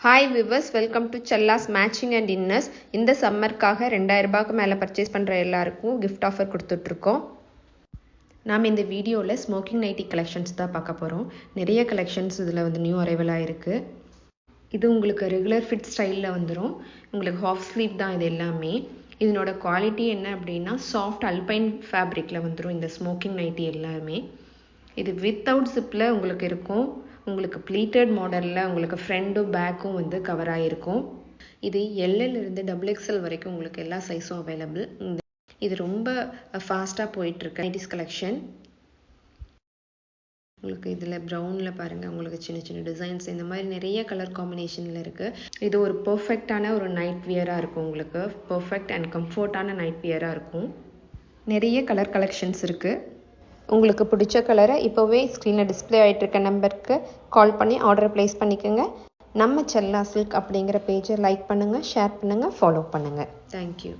Hi viewers, welcome to செல்லாஸ் matching and inners. இந்த சம்மருக்காக 2000 ரூபாய்க்கு மேலே பர்ச்சேஸ் பண்ணுற எல்லாருக்கும் கிஃப்ட் ஆஃபர் கொடுத்துட்ருக்கோம். நாம் இந்த வீடியோவில் ஸ்மோக்கிங் நைட்டி கலெக்ஷன்ஸ் தான் பார்க்க போகிறோம். நிறைய கலெக்ஷன்ஸ் இதில் நியூ அரைவலாக இருக்குது. இது உங்களுக்கு ரெகுலர் ஃபிட் ஸ்டைலில் வந்துடும். உங்களுக்கு ஹாஃப் ஸ்லீவ் தான் இது எல்லாமே. இதனோட குவாலிட்டி என்ன அப்படின்னா சாஃப்ட் அல்பைன் ஃபேப்ரிக்கில் வந்துடும் இந்த ஸ்மோக்கிங் நைட்டி எல்லாமே. இது வித்தவுட் ஜிப்பில் உங்களுக்கு இருக்கும். உங்களுக்கு ப்ளீட்டட் மாடலில் உங்களுக்கு ஃப்ரண்ட்டும் பேக்கும் கவர் ஆகிருக்கும். இது எல்லிருந்து XXL வரைக்கும் உங்களுக்கு எல்லா சைஸும் அவைலபிள். இது ரொம்ப ஃபாஸ்ட்டாக போயிட்டுருக்கு நைட்டிஸ் கலெக்ஷன். உங்களுக்கு இதில் ப்ரௌனில் பாருங்கள், உங்களுக்கு சின்ன சின்ன டிசைன்ஸ் இந்த மாதிரி நிறைய கலர் காம்பினேஷனில் இருக்குது. இது ஒரு பர்ஃபெக்டான ஒரு நைட் வியராக இருக்கும். உங்களுக்கு பர்ஃபெக்ட் அண்ட் கம்ஃபர்டான நைட் வியராக இருக்கும். நிறைய கலர் கலெக்ஷன்ஸ் இருக்குது. உங்களுக்கு பிடிச்ச கலரை இப்போவே ஸ்க்ரீனில் டிஸ்பிளே ஆகிட்டு இருக்க நம்பருக்கு கால் பண்ணி ஆர்டர் ப்ளேஸ் பண்ணிக்கோங்க. நம்ம செல்லா சில்க் அப்படிங்கிற பேஜை லைக் பண்ணுங்கள், ஷேர் பண்ணுங்கள், ஃபாலோ பண்ணுங்கள். தேங்க்யூ.